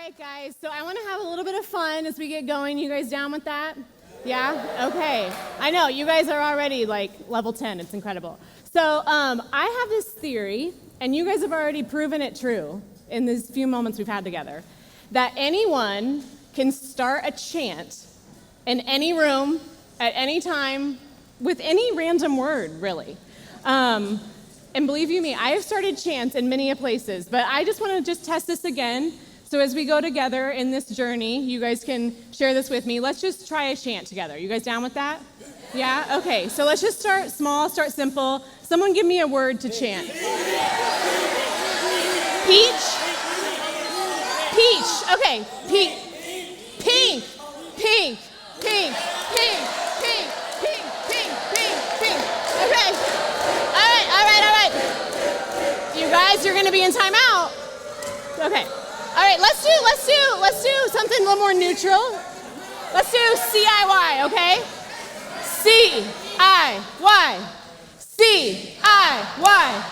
right, guys, so I want to have a little bit of fun as we get going. You guys down with that? Yeah? Okay. I know, you guys are already like level 10. It's incredible. So I have this theory, and you guys have already proven it true in these few moments we've had together, that anyone can start a chant in any room, at any time, with any random word, really. And believe you me, I have started chants in many places, but I just want to test this again. So as we go together in this journey, you guys can share this with me. Let's just try a chant together. You guys down with that? Yeah? Okay, so let's just start small, start simple. Someone give me a word to chant. Peach? Peach. Okay. Pink. Pink. Pink. Pink. Pink. Pink. Pink. Pink. Pink. Pink. Okay. All right. You guys, you're going to be in timeout. Okay. All right, let's do something a little more neutral. Let's do CIY, okay? C-I-Y. C-I-Y.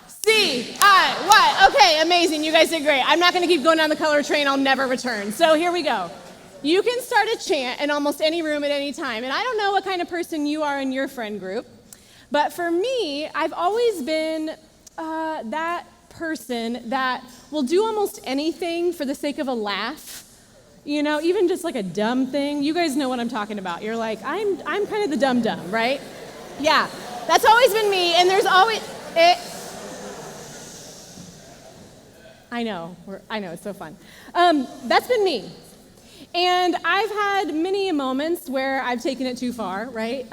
C-I-Y. Okay, amazing. You guys did great. I'm not going to keep going down the color train. I'll never return. So here we go. You can start a chant in almost any room at any time. And I don't know what kind of person you are in your friend group, but for me, I've always been that person that will do almost anything for the sake of a laugh. You know, even just like a dumb thing. You guys know what I'm talking about. You're like, I'm kind of the dumb, right? Yeah, that's always been me, and there's always it. I know, it's so fun. That's been me. And I've had many moments where I've taken it too far, right?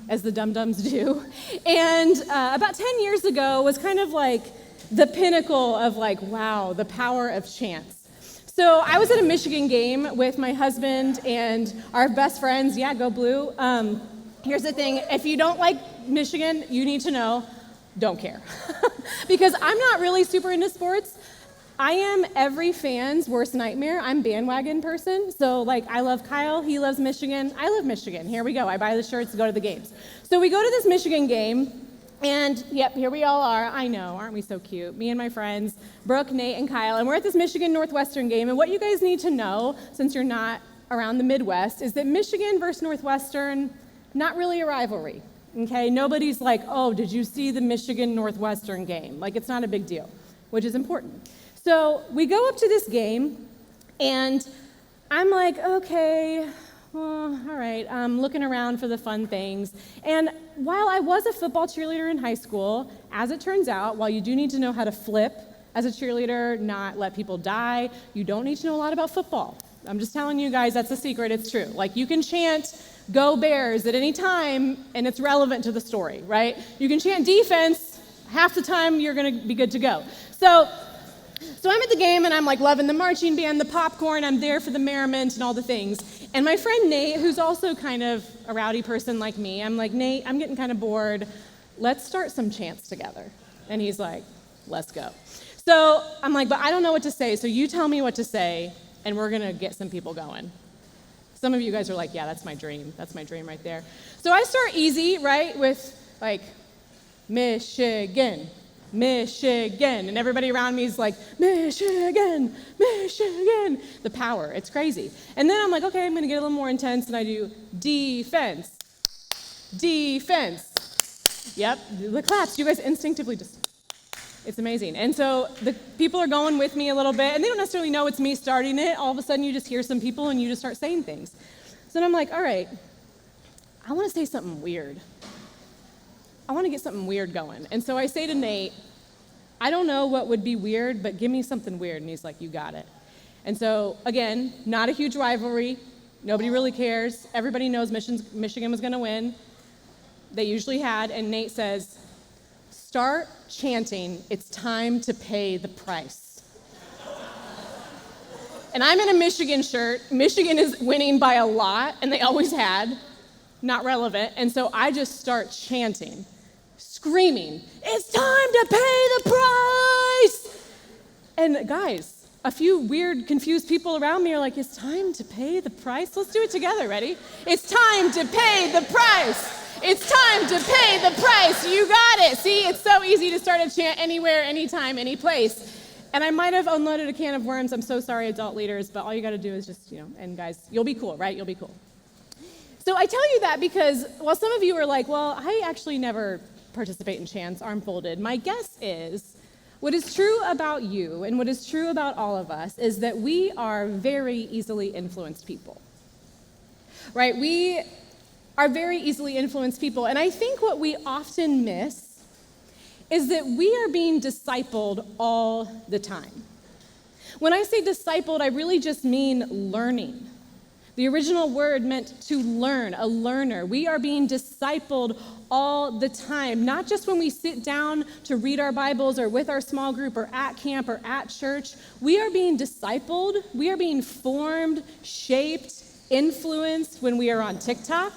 As the dum-dums do. And about 10 years ago was kind of like the pinnacle of like, wow, the power of chants. So I was at a Michigan game with my husband and our best friends. Yeah, go Blue. Here's the thing. If you don't like Michigan, you need to know, don't care. Because I'm not really super into sports. I am every fan's worst nightmare. I'm bandwagon person. So like I love Kyle, he loves Michigan. I love Michigan. Here we go. I buy the shirts to go to the games. So we go to this Michigan game, and yep, here we all are. I know, aren't we so cute? Me and my friends, Brooke, Nate, and Kyle, and we're at this Michigan Northwestern game. And what you guys need to know, since you're not around the Midwest, is that Michigan versus Northwestern, not really a rivalry. Okay, nobody's like, oh, did you see the Michigan Northwestern game? Like, it's not a big deal, which is important. So we go up to this game, and I'm like, okay, well, all right, I'm looking around for the fun things. And while I was a football cheerleader in high school, as it turns out, while you do need to know how to flip as a cheerleader, not let people die, you don't need to know a lot about football. I'm just telling you guys, that's a secret, it's true. Like, you can chant "Go Bears" at any time, and it's relevant to the story, right? You can chant defense, half the time you're gonna be good to go. So I'm at the game, and I'm like loving the marching band, the popcorn, I'm there for the merriment and all the things. And my friend Nate, who's also kind of a rowdy person like me, I'm like, Nate, I'm getting kind of bored. Let's start some chants together. And he's like, let's go. So I'm like, but I don't know what to say, so you tell me what to say, and we're gonna get some people going. Some of you guys are like, yeah, that's my dream. That's my dream right there. So I start easy, right, with like, Michigan. Michigan, and everybody around me is like, Michigan, Michigan. The power, it's crazy. And then I'm like, okay, I'm gonna get a little more intense, and I do defense, defense. Yep, the claps, you guys instinctively just, it's amazing. And so the people are going with me a little bit, and they don't necessarily know it's me starting it. All of a sudden you just hear some people and you just start saying things. So then I'm like, all right, I wanna say something weird. I want to get something weird going. And so I say to Nate, I don't know what would be weird, but give me something weird. And he's like, you got it. And so, again, not a huge rivalry. Nobody really cares. Everybody knows Michigan was going to win. They usually had. And Nate says, start chanting, it's time to pay the price. And I'm in a Michigan shirt. Michigan is winning by a lot, and they always had. Not relevant. And so I just start chanting, screaming, it's time to pay the price. And guys, a few weird, confused people around me are like, it's time to pay the price? Let's do it together, ready? It's time to pay the price. It's time to pay the price. You got it. See, it's so easy to start a chant anywhere, anytime, any place. And I might have unloaded a can of worms. I'm so sorry, adult leaders, but all you got to do is just, and guys, you'll be cool, right? You'll be cool. So I tell you that because while some of you are like, well, I actually never participate in chants, arm folded, my guess is what is true about you and what is true about all of us is that we are very easily influenced people, right? We are very easily influenced people. And I think what we often miss is that we are being discipled all the time. When I say discipled, I really just mean learning. The original word meant to learn, a learner. We are being discipled all the time, not just when we sit down to read our Bibles or with our small group or at camp or at church. We are being discipled. We are being formed, shaped, influenced when we are on TikTok,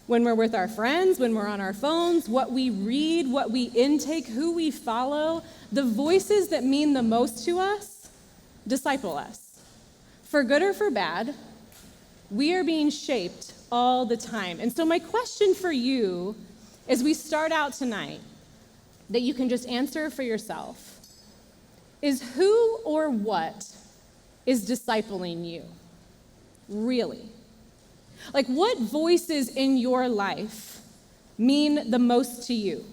when we're with our friends, when we're on our phones, what we read, what we intake, who we follow. The voices that mean the most to us disciple us. For good or for bad, we are being shaped all the time. And so my question for you as we start out tonight, that you can just answer for yourself, is who or what is discipling you? Really? Like, what voices in your life mean the most to you?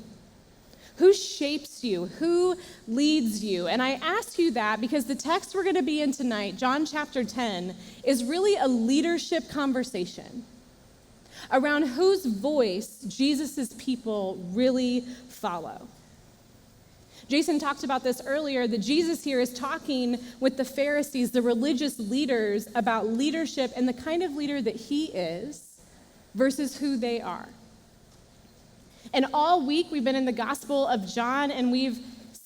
Who shapes you? Who leads you? And I ask you that because the text we're going to be in tonight, John chapter 10, is really a leadership conversation around whose voice Jesus' people really follow. Jason talked about this earlier, that Jesus here is talking with the Pharisees, the religious leaders, about leadership and the kind of leader that he is versus who they are. And all week we've been in the Gospel of John and we've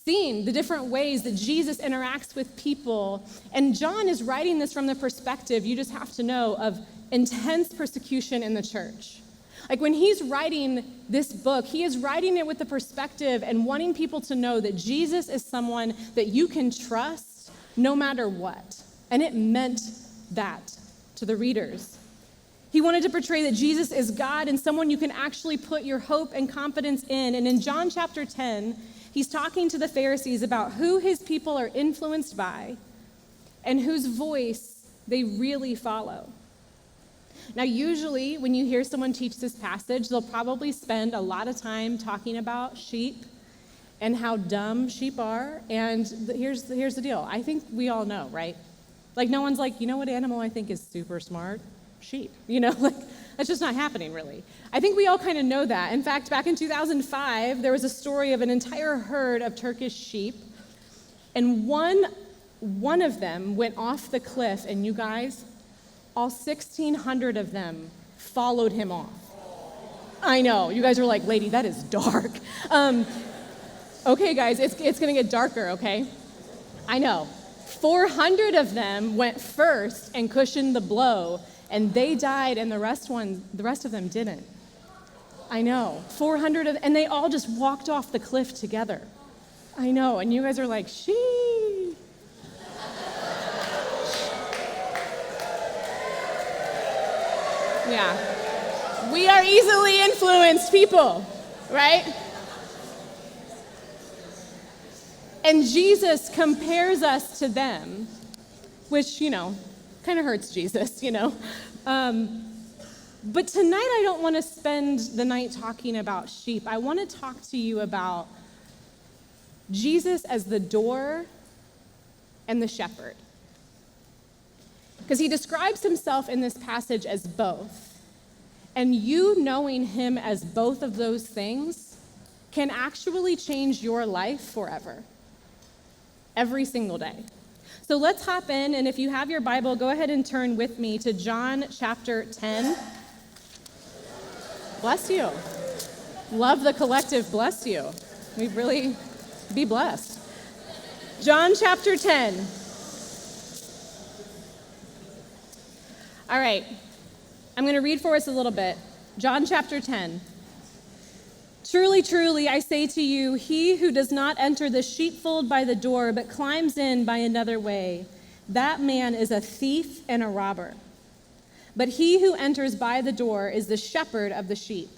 seen the different ways that Jesus interacts with people. And John is writing this from the perspective, you just have to know, of intense persecution in the church. Like when he's writing this book, he is writing it with the perspective and wanting people to know that Jesus is someone that you can trust no matter what. And it meant that to the readers. He wanted to portray that Jesus is God and someone you can actually put your hope and confidence in. And in John chapter 10, he's talking to the Pharisees about who his people are influenced by and whose voice they really follow. Now, usually when you hear someone teach this passage, they'll probably spend a lot of time talking about sheep and how dumb sheep are. And here's the deal. I think we all know, right? Like no one's like, you know what animal I think is super smart? Sheep. Like that's just not happening really. I think we all kind of know that. In fact, back in 2005, there was a story of an entire herd of Turkish sheep. And one of them went off the cliff, and you guys, all 1,600 of them followed him off. I know, you guys are like, lady, that is dark. Okay, guys, it's going to get darker, okay? I know. 400 of them went first and cushioned the blow, and they died, and the rest of them didn't. I know, 400 of, and they all just walked off the cliff together. I know, and you guys are like, shee. Yeah. We are easily influenced people, right? And Jesus compares us to them, which, kind of hurts Jesus, But tonight I don't want to spend the night talking about sheep. I want to talk to you about Jesus as the door and the shepherd. Because he describes himself in this passage as both. And you knowing him as both of those things can actually change your life forever. Every single day. So let's hop in, and if you have your Bible, go ahead and turn with me to John chapter 10. Bless you. Love the collective bless you. We really be blessed. John chapter 10. All right, I'm going to read for us a little bit. John chapter 10. Truly, truly, I say to you, he who does not enter the sheepfold by the door, but climbs in by another way, that man is a thief and a robber. But he who enters by the door is the shepherd of the sheep.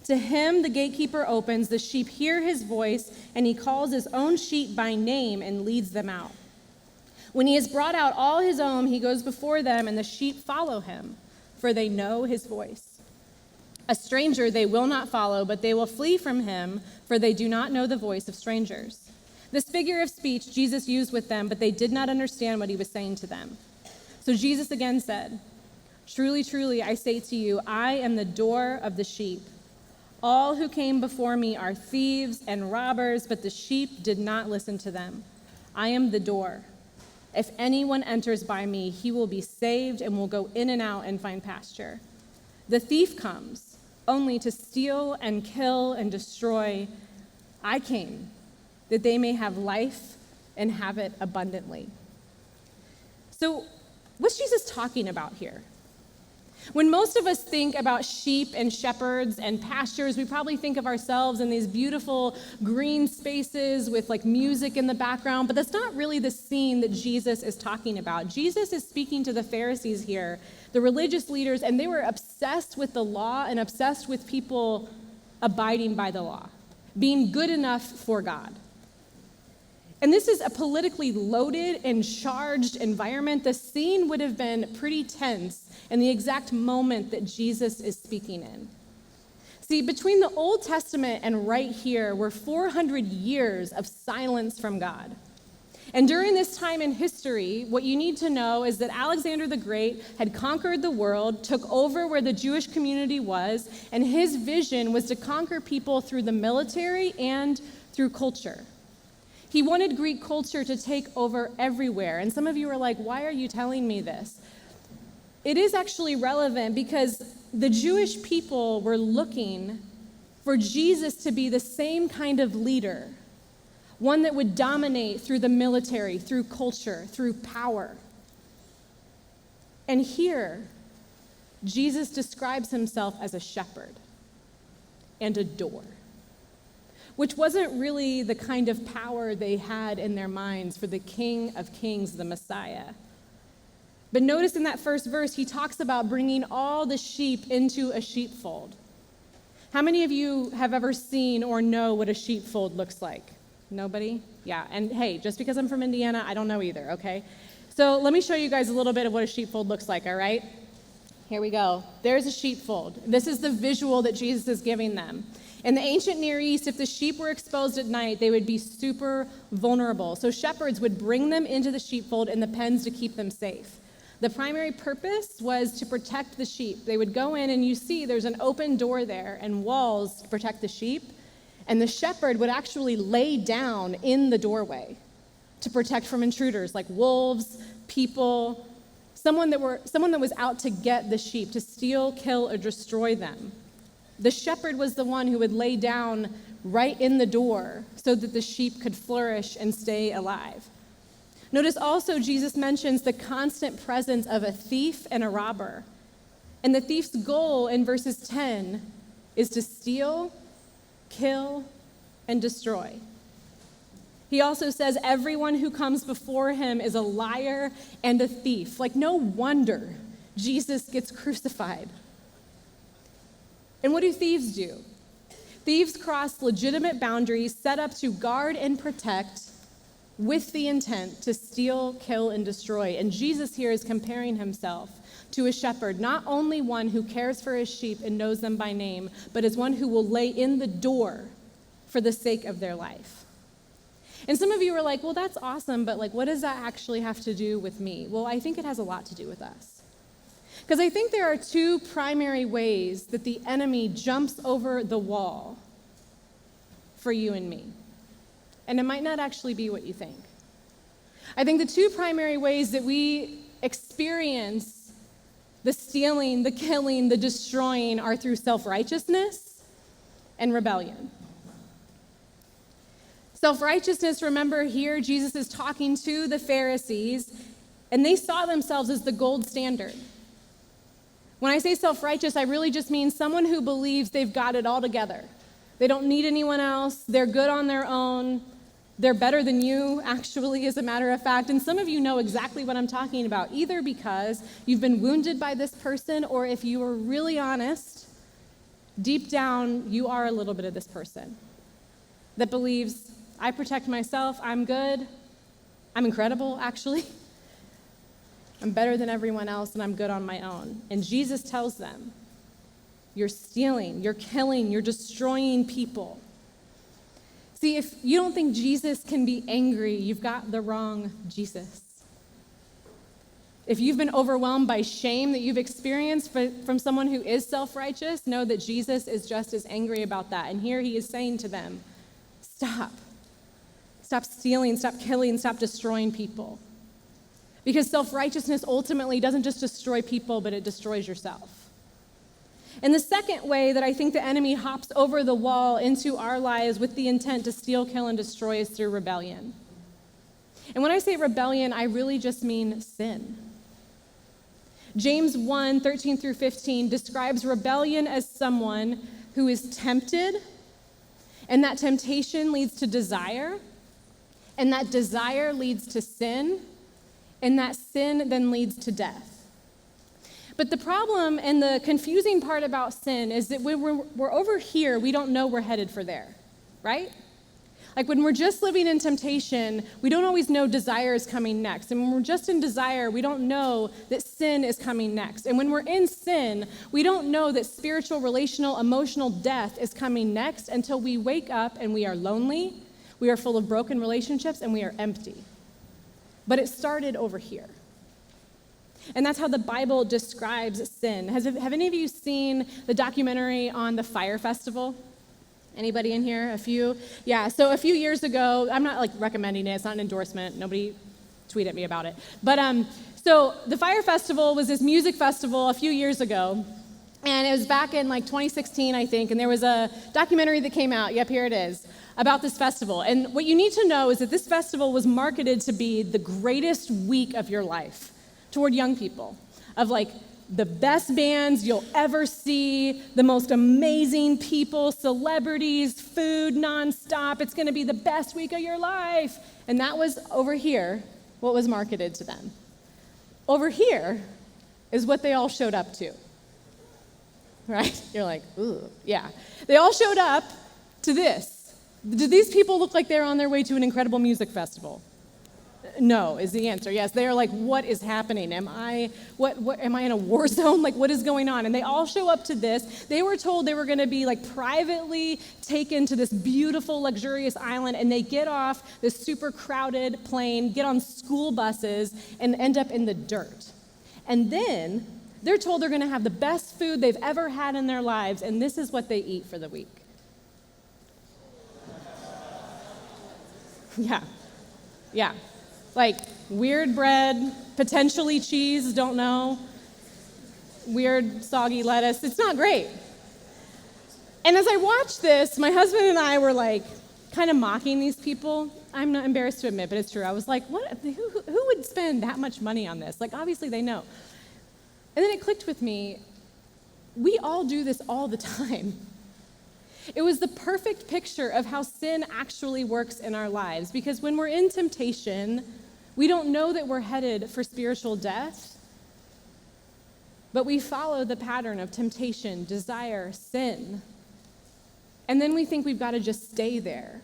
To him the gatekeeper opens, the sheep hear his voice, and he calls his own sheep by name and leads them out. When he has brought out all his own, he goes before them, and the sheep follow him, for they know his voice. A stranger they will not follow, but they will flee from him, for they do not know the voice of strangers. This figure of speech Jesus used with them, but they did not understand what he was saying to them. So Jesus again said, "Truly, truly, I say to you, I am the door of the sheep. All who came before me are thieves and robbers, but the sheep did not listen to them. I am the door. If anyone enters by me, he will be saved and will go in and out and find pasture. The thief comes only to steal and kill and destroy. I came that they may have life and have it abundantly." So, what's Jesus talking about here? When most of us think about sheep and shepherds and pastures, we probably think of ourselves in these beautiful green spaces with like music in the background, but that's not really the scene that Jesus is talking about. Jesus is speaking to the Pharisees here, the religious leaders, and they were obsessed with the law and obsessed with people abiding by the law, being good enough for God. And this is a politically loaded and charged environment. The scene would have been pretty tense in the exact moment that Jesus is speaking in. See, between the Old Testament and right here were 400 years of silence from God. And during this time in history, what you need to know is that Alexander the Great had conquered the world, took over where the Jewish community was, and his vision was to conquer people through the military and through culture. He wanted Greek culture to take over everywhere. And some of you are like, why are you telling me this? It is actually relevant because the Jewish people were looking for Jesus to be the same kind of leader, one that would dominate through the military, through culture, through power. And here, Jesus describes himself as a shepherd and a door, which wasn't really the kind of power they had in their minds for the King of Kings, the Messiah. But notice in that first verse, he talks about bringing all the sheep into a sheepfold. How many of you have ever seen or know what a sheepfold looks like? Nobody? Yeah, and hey, just because I'm from Indiana, I don't know either, okay? So let me show you guys a little bit of what a sheepfold looks like, all right? Here we go. There's a sheepfold. This is the visual that Jesus is giving them. In the ancient Near East, if the sheep were exposed at night, they would be super vulnerable. So shepherds would bring them into the sheepfold in the pens to keep them safe. The primary purpose was to protect the sheep. They would go in, and you see there's an open door there and walls to protect the sheep, and the shepherd would actually lay down in the doorway to protect from intruders like wolves, people, someone that was out to get the sheep, to steal, kill, or destroy them. The shepherd was the one who would lay down right in the door so that the sheep could flourish and stay alive. Notice also Jesus mentions the constant presence of a thief and a robber. And the thief's goal in verses 10 is to steal, kill, and destroy. He also says everyone who comes before him is a liar and a thief. Like, no wonder Jesus gets crucified. And what do thieves do? Thieves cross legitimate boundaries set up to guard and protect with the intent to steal, kill, and destroy. And Jesus here is comparing himself to a shepherd, not only one who cares for his sheep and knows them by name, but as one who will lay in the door for the sake of their life. And some of you are like, well, that's awesome, but like, what does that actually have to do with me? Well, I think it has a lot to do with us. Because I think there are two primary ways that the enemy jumps over the wall for you and me. And it might not actually be what you think. I think the two primary ways that we experience the stealing, the killing, the destroying are through self-righteousness and rebellion. Self-righteousness, remember here, Jesus is talking to the Pharisees, and they saw themselves as the gold standard. When I say self-righteous, I really just mean someone who believes they've got it all together. They don't need anyone else. They're good on their own. They're better than you, actually, as a matter of fact. And some of you know exactly what I'm talking about, either because you've been wounded by this person, or if you were really honest, deep down, you are a little bit of this person that believes, I protect myself, I'm good, I'm incredible, actually. I'm better than everyone else, and I'm good on my own. And Jesus tells them, you're stealing, you're killing, you're destroying people. See, if you don't think Jesus can be angry, you've got the wrong Jesus. If you've been overwhelmed by shame that you've experienced from someone who is self-righteous, know that Jesus is just as angry about that. And here he is saying to them, stop. Stop stealing, stop killing, stop destroying people. Because self-righteousness ultimately doesn't just destroy people, but it destroys yourself. And the second way that I think the enemy hops over the wall into our lives with the intent to steal, kill, and destroy is through rebellion. And when I say rebellion, I really just mean sin. James 1, 13 through 15 describes rebellion as someone who is tempted, and that temptation leads to desire, and that desire leads to sin, and that sin then leads to death. But the problem and the confusing part about sin is that when we're over here, we don't know we're headed for there, right? Like when we're just living in temptation, we don't always know desire is coming next. And when we're just in desire, we don't know that sin is coming next. And when we're in sin, we don't know that spiritual, relational, emotional death is coming next until we wake up and we are lonely, we are full of broken relationships, and we are empty. But it started over here. And that's how the Bible describes sin. Have any of you seen the documentary on the Fire Festival? Anybody in here? A few? Yeah, so a few years ago, I'm not recommending it, it's not an endorsement, nobody tweet at me about it. But so the Fire Festival was this music festival a few years ago, and it was back in 2016, I think, and there was a documentary that came out, yep, here it is, about this festival. And what you need to know is that this festival was marketed to be the greatest week of your life toward young people, of the best bands you'll ever see, the most amazing people, celebrities, food nonstop. It's going to be the best week of your life. And that was over here, what was marketed to them. Over here is what they all showed up to. Right? You're like, ooh, yeah. They all showed up to this. Do these people look like they're on their way to an incredible music festival? No, is the answer. Yes, they are like, what is happening? Am I in a war zone? What is going on? And they all show up to this. They were told they were going to be privately taken to this beautiful, luxurious island, and they get off this super crowded plane, get on school buses, and end up in the dirt. And then they're told they're going to have the best food they've ever had in their lives, and this is what they eat for the week. Yeah. Weird bread, potentially cheese, don't know. Weird, soggy lettuce. It's not great. And as I watched this, my husband and I were kind of mocking these people. I'm not embarrassed to admit, but it's true. I was like, what? Who would spend that much money on this? Obviously they know. And then it clicked with me. We all do this all the time. It was the perfect picture of how sin actually works in our lives, because when we're in temptation, we don't know that we're headed for spiritual death, but we follow the pattern of temptation, desire, sin, and then we think we've got to just stay there,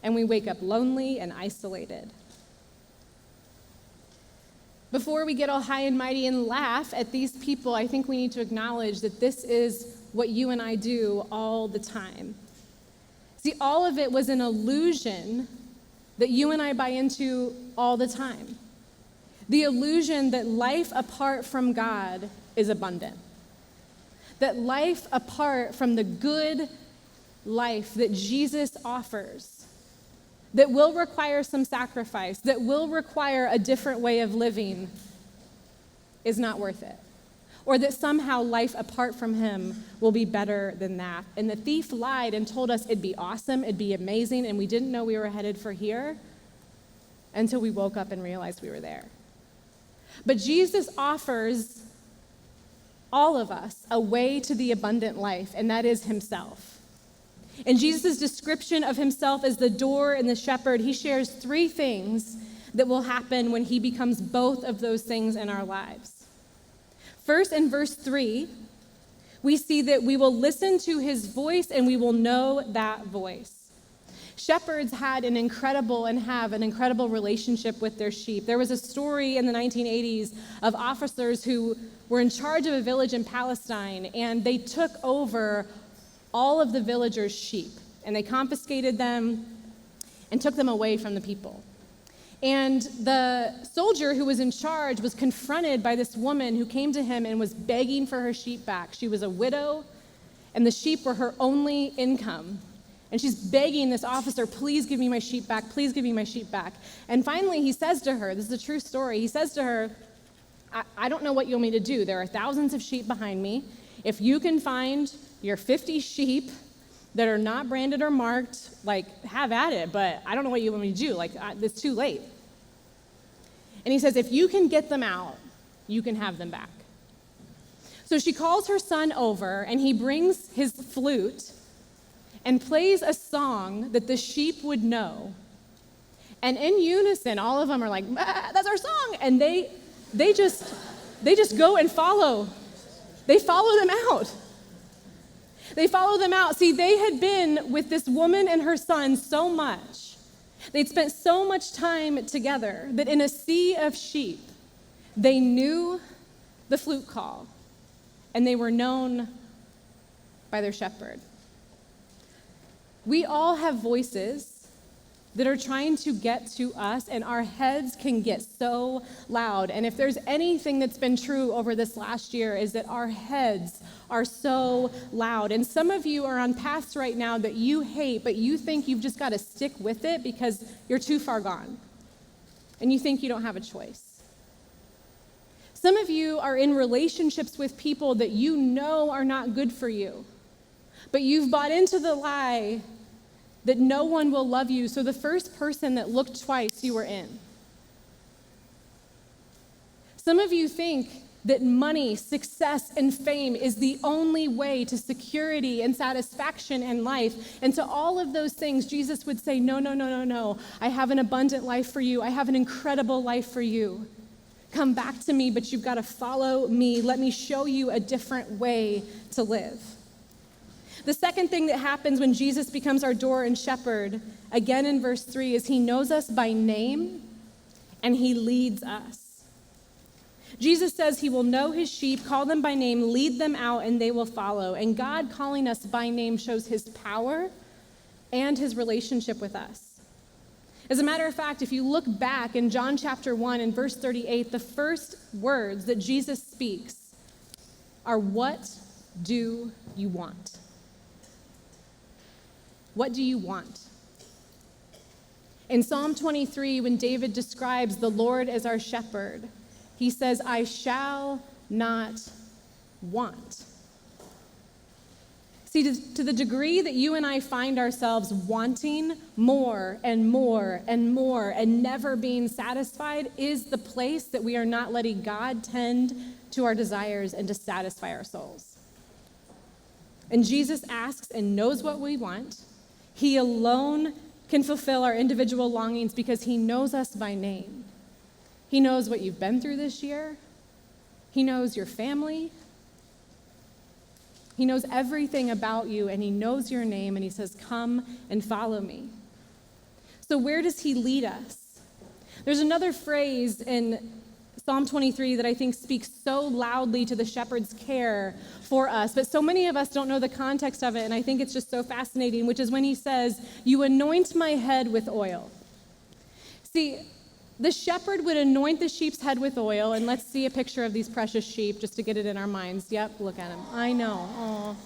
and we wake up lonely and isolated. Before we get all high and mighty and laugh at these people, I think we need to acknowledge that this is what you and I do all the time. See, all of it was an illusion that you and I buy into all the time. The illusion that life apart from God is abundant. That life apart from the good life that Jesus offers, that will require some sacrifice, that will require a different way of living, is not worth it. Or that somehow life apart from him will be better than that. And the thief lied and told us it'd be awesome, it'd be amazing, and we didn't know we were headed for here until we woke up and realized we were there. But Jesus offers all of us a way to the abundant life, and that is himself. In Jesus' description of himself as the door and the shepherd, he shares 3 things that will happen when he becomes both of those things in our lives. First, in verse 3, we see that we will listen to his voice and we will know that voice. Shepherds had and have an incredible relationship with their sheep. There was a story in the 1980s of officers who were in charge of a village in Palestine, and they took over all of the villagers' sheep, and they confiscated them and took them away from the people. And the soldier who was in charge was confronted by this woman who came to him and was begging for her sheep back. She was a widow, and the sheep were her only income. And she's begging this officer, please give me my sheep back, please give me my sheep back. And finally he says to her, this is a true story, he says to her, I don't know what you want me to do. There are thousands of sheep behind me. If you can find your 50 sheep that are not branded or marked, have at it, but I don't know what you want me to do. It's too late. And he says, if you can get them out, you can have them back. So she calls her son over, and he brings his flute and plays a song that the sheep would know. And in unison, all of them are like, that's our song. And they just go and follow. They follow them out. They follow them out. See, they had been with this woman and her son so much. They'd spent so much time together that in a sea of sheep, they knew the flute call, and they were known by their shepherd. We all have voices that are trying to get to us, and our heads can get so loud. And if there's anything that's been true over this last year, is that our heads are so loud. And some of you are on paths right now that you hate, but you think you've just got to stick with it because you're too far gone, and you think you don't have a choice. Some of you are in relationships with people that you know are not good for you, but you've bought into the lie that no one will love you, so the first person that looked twice, you were in. Some of you think that money, success, and fame is the only way to security and satisfaction in life. And to all of those things, Jesus would say, no, no, no, no, no. I have an abundant life for you. I have an incredible life for you. Come back to me, but you've got to follow me. Let me show you a different way to live. The second thing that happens when Jesus becomes our door and shepherd, again in verse 3, is he knows us by name and he leads us. Jesus says he will know his sheep, call them by name, lead them out, and they will follow. And God calling us by name shows his power and his relationship with us. As a matter of fact, if you look back in John chapter 1 and verse 38, the first words that Jesus speaks are, "What do you want?" What do you want? In Psalm 23, when David describes the Lord as our shepherd, he says, I shall not want. See, to the degree that you and I find ourselves wanting more and more and more and never being satisfied is the place that we are not letting God tend to our desires and to satisfy our souls. And Jesus asks and knows what we want. He alone can fulfill our individual longings because he knows us by name. He knows what you've been through this year. He knows your family. He knows everything about you, and he knows your name, and he says, come and follow me. So where does he lead us? There's another phrase in Psalm 23 that I think speaks so loudly to the shepherd's care for us, but so many of us don't know the context of it, and I think it's just so fascinating, which is when he says, you anoint my head with oil. See, the shepherd would anoint the sheep's head with oil, and let's see a picture of these precious sheep just to get it in our minds. Yep, look at him. I know. Aww.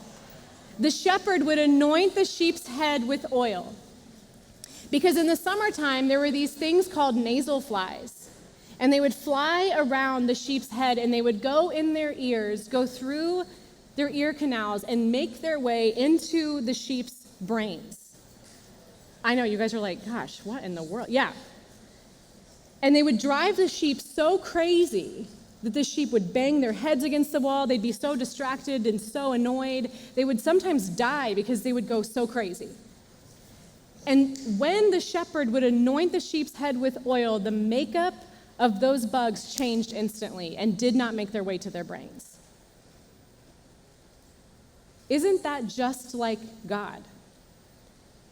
The shepherd would anoint the sheep's head with oil because in the summertime, there were these things called nasal flies. And they would fly around the sheep's head, and they would go in their ears, go through their ear canals, and make their way into the sheep's brains. I know, you guys are like, gosh, what in the world? Yeah. And they would drive the sheep so crazy that the sheep would bang their heads against the wall. They'd be so distracted and so annoyed. They would sometimes die because they would go so crazy. And when the shepherd would anoint the sheep's head with oil, the makeup of those bugs changed instantly and did not make their way to their brains. Isn't that just like God?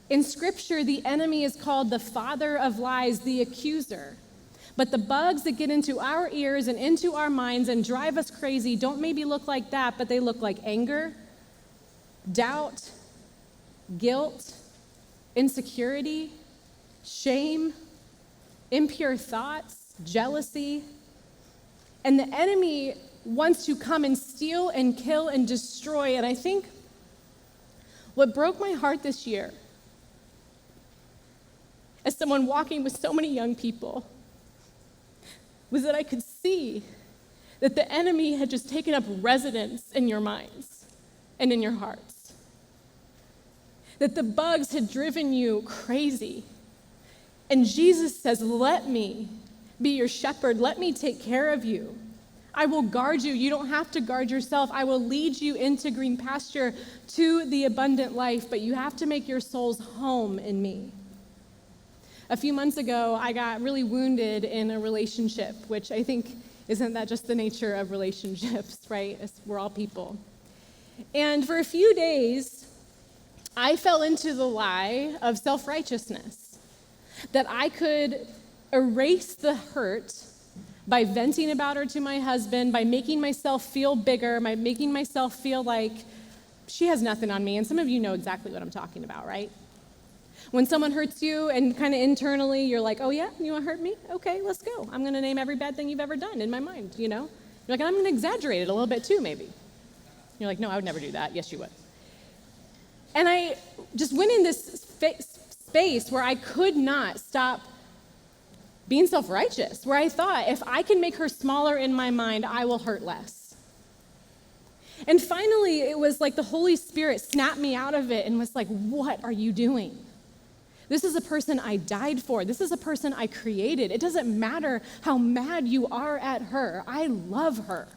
In Scripture, the enemy is called the father of lies, the accuser. But the bugs that get into our ears and into our minds and drive us crazy don't maybe look like that, but they look like anger, doubt, guilt, insecurity, shame, impure thoughts, jealousy. And the enemy wants to come and steal and kill and destroy. And I think what broke my heart this year, as someone walking with so many young people, was that I could see that the enemy had just taken up residence in your minds and in your hearts. That the bugs had driven you crazy. And Jesus says, let me be your shepherd. Let me take care of you. I will guard you. You don't have to guard yourself. I will lead you into green pasture to the abundant life, but you have to make your soul's home in me. A few months ago, I got really wounded in a relationship, which I think isn't that just the nature of relationships, right? We're all people. And for a few days, I fell into the lie of self-righteousness, that I could erase the hurt by venting about her to my husband, by making myself feel bigger, by making myself feel like she has nothing on me. And some of you know exactly what I'm talking about, right? When someone hurts you and kind of internally you're like, oh yeah, you want to hurt me? Okay, let's go. I'm going to name every bad thing you've ever done in my mind, you know? You're like, I'm going to exaggerate it a little bit too, maybe. You're like, no, I would never do that. Yes, you would. And I just went in this space where I could not stop being self-righteous, where I thought, if I can make her smaller in my mind, I will hurt less. And finally, it was like the Holy Spirit snapped me out of it and was like, what are you doing? This is a person I died for. This is a person I created. It doesn't matter how mad you are at her. I love her.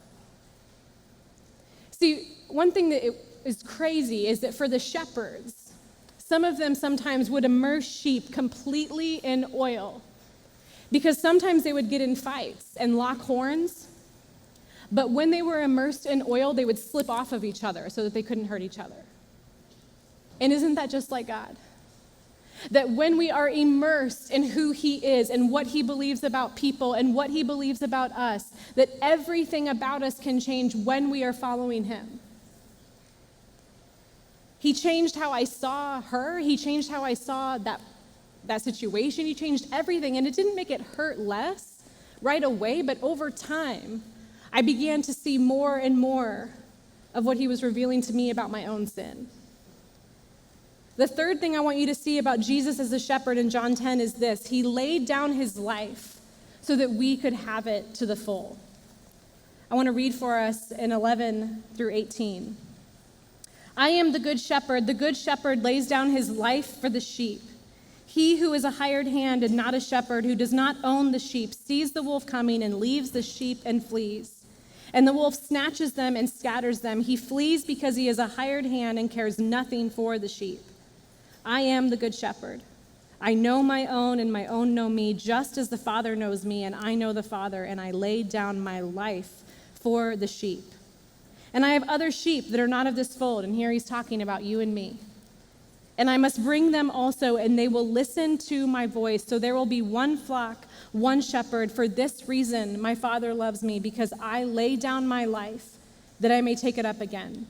See, one thing that is crazy is that for the shepherds, some of them sometimes would immerse sheep completely in oil because sometimes they would get in fights and lock horns. But when they were immersed in oil, they would slip off of each other so that they couldn't hurt each other. And isn't that just like God? That when we are immersed in who he is and what he believes about people and what he believes about us, that everything about us can change when we are following him. He changed how I saw her. He changed how I saw that situation. He changed everything. And it didn't make it hurt less right away, but over time, I began to see more and more of what he was revealing to me about my own sin. The third thing I want you to see about Jesus as a shepherd in John 10 is this. He laid down his life so that we could have it to the full. I want to read for us in 11 through 18. I am the good shepherd. The good shepherd lays down his life for the sheep. He who is a hired hand and not a shepherd, who does not own the sheep, sees the wolf coming and leaves the sheep and flees. And the wolf snatches them and scatters them. He flees because he is a hired hand and cares nothing for the sheep. I am the good shepherd. I know my own, and my own know me, just as the Father knows me, and I know the Father, and I lay down my life for the sheep. And I have other sheep that are not of this fold, and here he's talking about you and me. And I must bring them also, and they will listen to my voice. So there will be one flock, one shepherd. For this reason, my Father loves me, because I lay down my life that I may take it up again.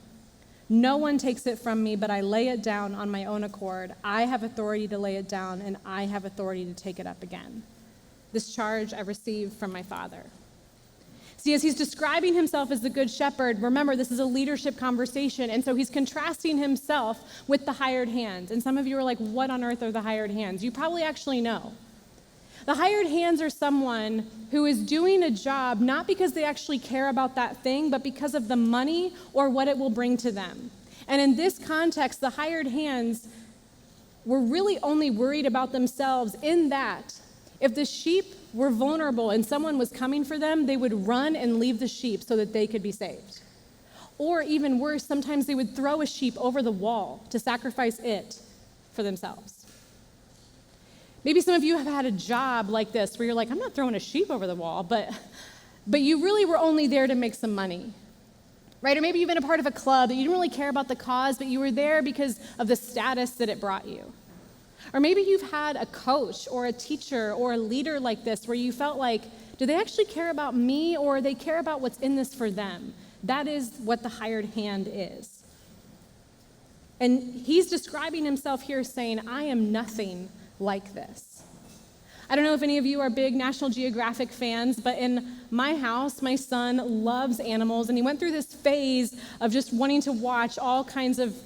No one takes it from me, but I lay it down on my own accord. I have authority to lay it down, and I have authority to take it up again. This charge I received from my Father. See, as he's describing himself as the good shepherd, remember, this is a leadership conversation, and so he's contrasting himself with the hired hands. And some of you are like, what on earth are the hired hands? You probably actually know. The hired hands are someone who is doing a job not because they actually care about that thing, but because of the money or what it will bring to them. And in this context, the hired hands were really only worried about themselves in that if the sheep were vulnerable and someone was coming for them, they would run and leave the sheep so that they could be saved. Or even worse, sometimes they would throw a sheep over the wall to sacrifice it for themselves. Maybe some of you have had a job like this where you're like, I'm not throwing a sheep over the wall, but you really were only there to make some money. right? Or maybe you've been a part of a club that you didn't really care about the cause, but you were there because of the status that it brought you. Or maybe you've had a coach or a teacher or a leader like this where you felt like, do they actually care about me, or they care about what's in this for them? That is what the hired hand is. And he's describing himself here saying, I am nothing like this. I don't know if any of you are big National Geographic fans, but in my house, my son loves animals, and he went through this phase of just wanting to watch all kinds of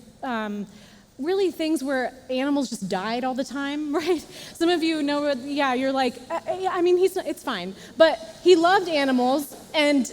really things where animals just died all the time, right? Some of you know, you're like, it's fine. But he loved animals, and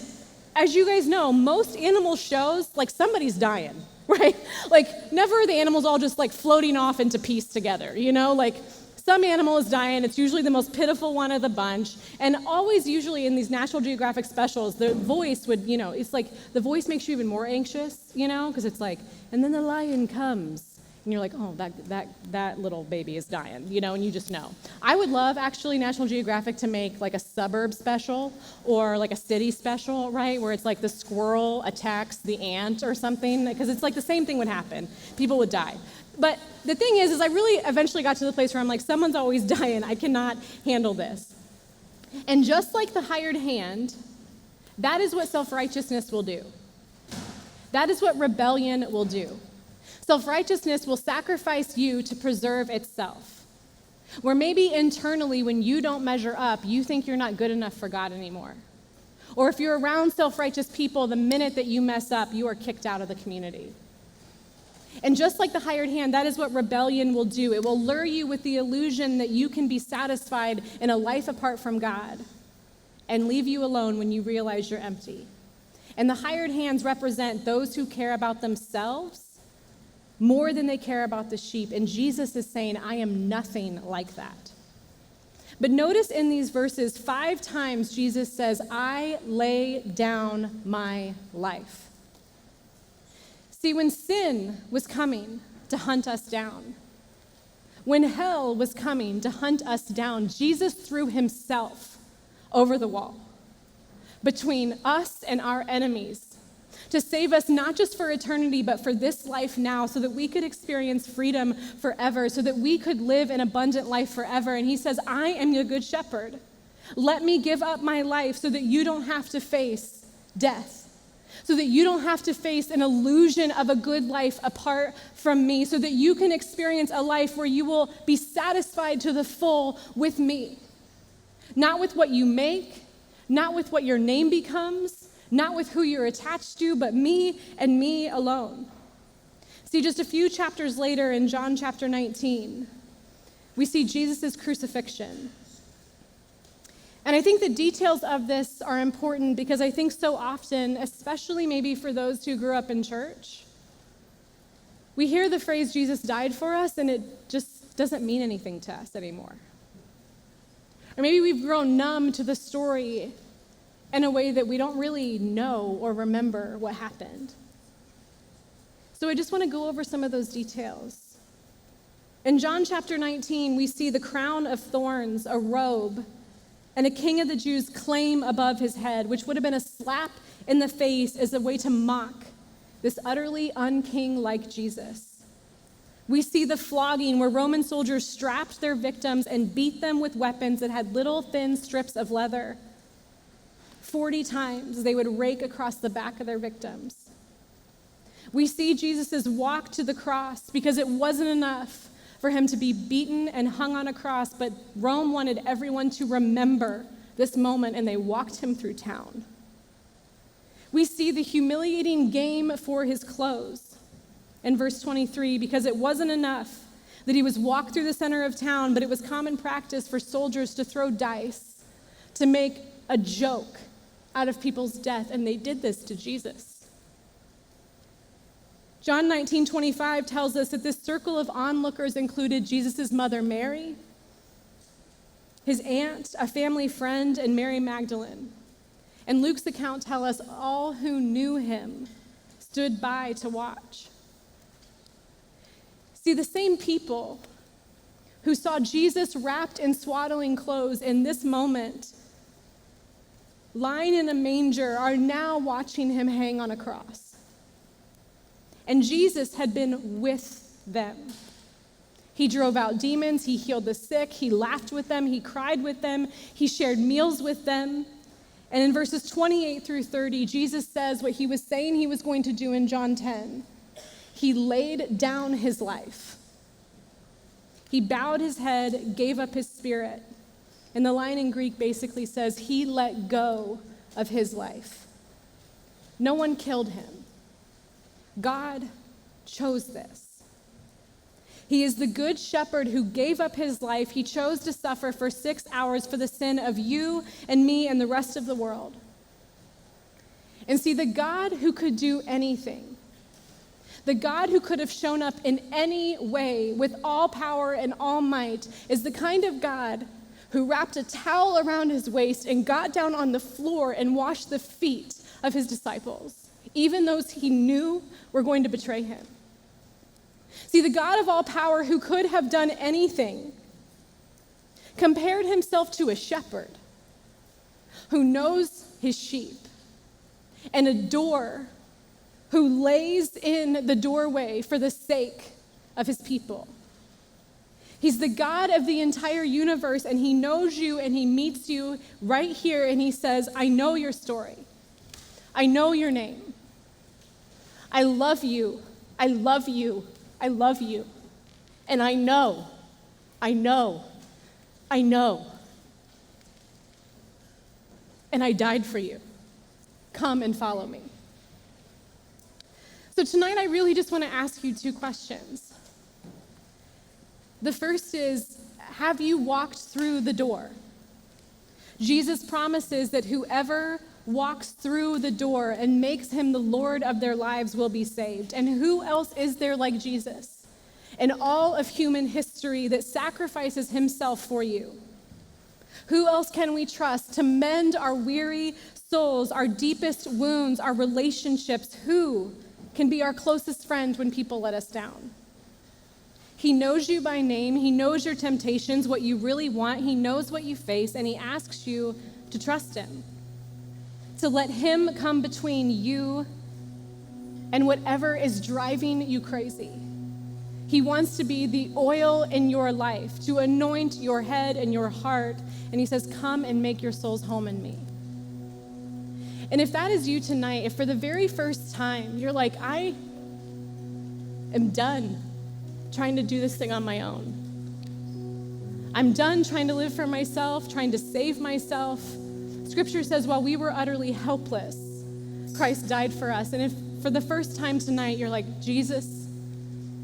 as you guys know, most animal shows, like somebody's dying, right? Like never are the animals all just like floating off into peace together, like some animal is dying. It's usually the most pitiful one of the bunch. And always usually in these National Geographic specials, the voice would, it's like the voice makes you even more anxious, because it's like, and then the lion comes. And you're like, oh, that little baby is dying, and you just know. I would love, actually, National Geographic to make like a suburb special or like a city special, right, where it's like the squirrel attacks the ant or something, because it's like the same thing would happen. People would die. But the thing is I really eventually got to the place where I'm like, someone's always dying. I cannot handle this. And just like the hired hand, that is what self-righteousness will do. That is what rebellion will do. Self-righteousness will sacrifice you to preserve itself. Where maybe internally, when you don't measure up, you think you're not good enough for God anymore. Or if you're around self-righteous people, the minute that you mess up, you are kicked out of the community. And just like the hired hand, that is what rebellion will do. It will lure you with the illusion that you can be satisfied in a life apart from God and leave you alone when you realize you're empty. And the hired hands represent those who care about themselves more than they care about the sheep. And Jesus is saying, I am nothing like that. But notice in these verses, 5 times Jesus says, I lay down my life. See, when sin was coming to hunt us down, when hell was coming to hunt us down, Jesus threw himself over the wall between us and our enemies, to save us not just for eternity, but for this life now, so that we could experience freedom forever, so that we could live an abundant life forever. And he says, I am your good shepherd. Let me give up my life so that you don't have to face death, so that you don't have to face an illusion of a good life apart from me, so that you can experience a life where you will be satisfied to the full with me. Not with what you make, not with what your name becomes, not with who you're attached to, but me and me alone. See, just a few chapters later in John chapter 19, we see Jesus' crucifixion. And I think the details of this are important because I think so often, especially maybe for those who grew up in church, we hear the phrase Jesus died for us and it just doesn't mean anything to us anymore. Or maybe we've grown numb to the story in a way that we don't really know or remember what happened. So I just want to go over some of those details. In John chapter 19, we see the crown of thorns, a robe, and a king of the Jews claim above his head, which would have been a slap in the face as a way to mock this utterly unking-like Jesus. We see the flogging where Roman soldiers strapped their victims and beat them with weapons that had little thin strips of leather. 40 times they would rake across the back of their victims. We see Jesus' walk to the cross because it wasn't enough for him to be beaten and hung on a cross, but Rome wanted everyone to remember this moment, and they walked him through town. We see the humiliating game for his clothes in verse 23 because it wasn't enough that he was walked through the center of town, but it was common practice for soldiers to throw dice to make a joke out of people's death, and they did this to Jesus. John 19:25 tells us that this circle of onlookers included Jesus' mother Mary, his aunt, a family friend, and Mary Magdalene. And Luke's account tells us all who knew him stood by to watch. See, the same people who saw Jesus wrapped in swaddling clothes in this moment, lying in a manger, are now watching him hang on a cross. And Jesus had been with them. He drove out demons, he healed the sick, he laughed with them, he cried with them, he shared meals with them. And in verses 28 through 30, Jesus says what he was saying he was going to do in John 10. He laid down his life. He bowed his head, gave up his spirit. And the line in Greek basically says he let go of his life. No one killed him. God chose this. He is the good shepherd who gave up his life. He chose to suffer for 6 hours for the sin of you and me and the rest of the world. And see, the God who could do anything, the God who could have shown up in any way with all power and all might, is the kind of God who wrapped a towel around his waist and got down on the floor and washed the feet of his disciples, even those he knew were going to betray him. See, the God of all power who could have done anything compared himself to a shepherd who knows his sheep and a door who lays in the doorway for the sake of his people. He's the God of the entire universe, and he knows you and he meets you right here and he says, I know your story. I know your name. I love you. I love you. I love you. And I know. And I died for you. Come and follow me. So tonight I really just want to ask you 2 questions. The first is, have you walked through the door? Jesus promises that whoever walks through the door and makes him the Lord of their lives will be saved. And who else is there like Jesus in all of human history that sacrifices himself for you? Who else can we trust to mend our weary souls, our deepest wounds, our relationships? Who can be our closest friend when people let us down? He knows you by name. He knows your temptations, what you really want. He knows what you face, and he asks you to trust him, to let him come between you and whatever is driving you crazy. He wants to be the oil in your life, to anoint your head and your heart, and he says, come and make your souls home in me. And if that is you tonight, if for the very first time you're like, I am done trying to do this thing on my own. I'm done trying to live for myself, trying to save myself. Scripture says, while we were utterly helpless, Christ died for us. And if for the first time tonight you're like, Jesus,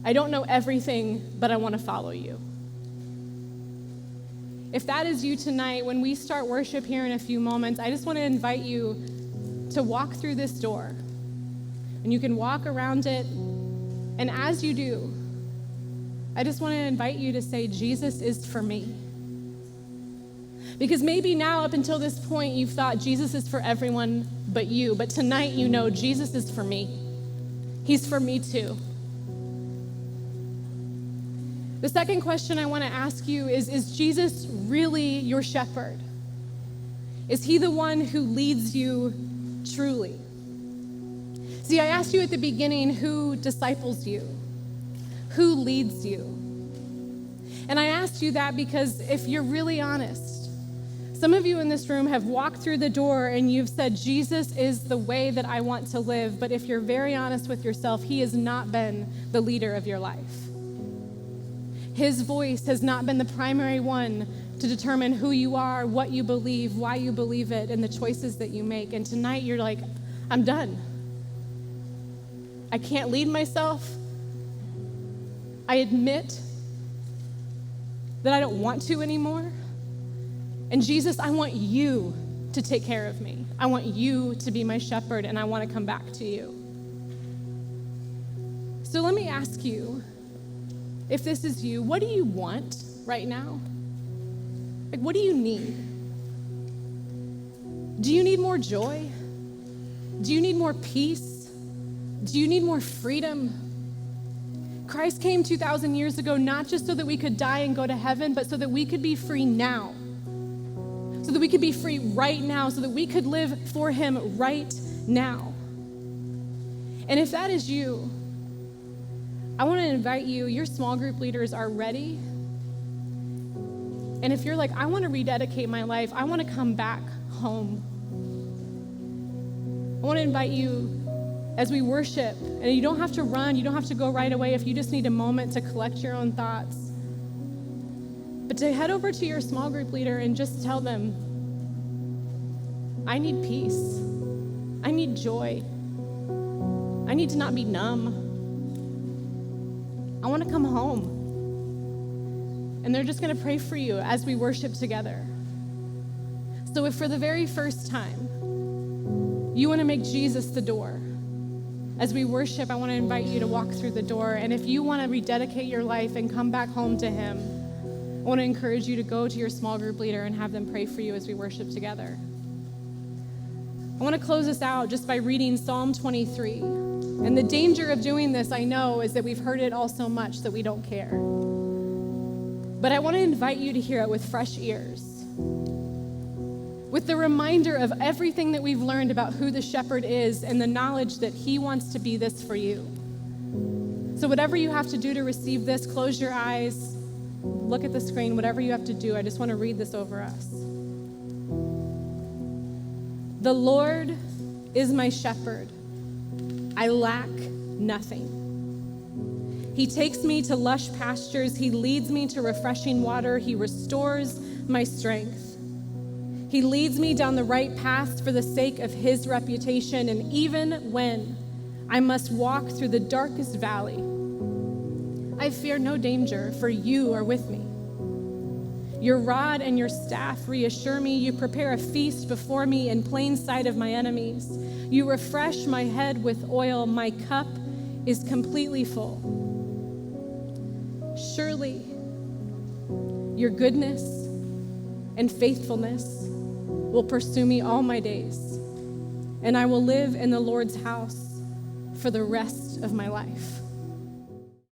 I don't know everything, but I want to follow you. If that is you tonight, when we start worship here in a few moments, I just want to invite you to walk through this door. And you can walk around it. And as you do, I just want to invite you to say, Jesus is for me. Because maybe now up until this point you've thought Jesus is for everyone but you, but tonight you know Jesus is for me. He's for me too. The second question I want to ask you is Jesus really your shepherd? Is he the one who leads you truly? See, I asked you at the beginning, who disciples you? Who leads you? And I asked you that because if you're really honest, some of you in this room have walked through the door and you've said, Jesus is the way that I want to live. But if you're very honest with yourself, he has not been the leader of your life. His voice has not been the primary one to determine who you are, what you believe, why you believe it, and the choices that you make. And tonight you're like, I'm done. I can't lead myself. I admit that I don't want to anymore. And Jesus, I want you to take care of me. I want you to be my shepherd, and I want to come back to you. So let me ask you, if this is you, what do you want right now? Like, what do you need? Do you need more joy? Do you need more peace? Do you need more freedom? Christ came 2,000 years ago, not just so that we could die and go to heaven, but so that we could be free now. So that we could be free right now, so that we could live for him right now. And if that is you, I want to invite you, your small group leaders are ready. And if you're like, I want to rededicate my life, I want to come back home. I want to invite you as we worship, and you don't have to run, you don't have to go right away if you just need a moment to collect your own thoughts. But to head over to your small group leader and just tell them, I need peace. I need joy. I need to not be numb. I want to come home. And they're just going to pray for you as we worship together. So if for the very first time, you want to make Jesus the door, as we worship, I want to invite you to walk through the door. And if you want to rededicate your life and come back home to him, I want to encourage you to go to your small group leader and have them pray for you as we worship together. I want to close this out just by reading Psalm 23. And the danger of doing this, I know, is that we've heard it all so much that we don't care. But I want to invite you to hear it with fresh ears, with the reminder of everything that we've learned about who the shepherd is and the knowledge that he wants to be this for you. So whatever you have to do to receive this, close your eyes, look at the screen, whatever you have to do, I just want to read this over us. The Lord is my shepherd. I lack nothing. He takes me to lush pastures. He leads me to refreshing water. He restores my strength. He leads me down the right path for the sake of his reputation. And even when I must walk through the darkest valley, I fear no danger, for you are with me. Your rod and your staff reassure me. You prepare a feast before me in plain sight of my enemies. You refresh my head with oil. My cup is completely full. Surely your goodness and faithfulness will pursue me all my days, and I will live in the Lord's house for the rest of my life.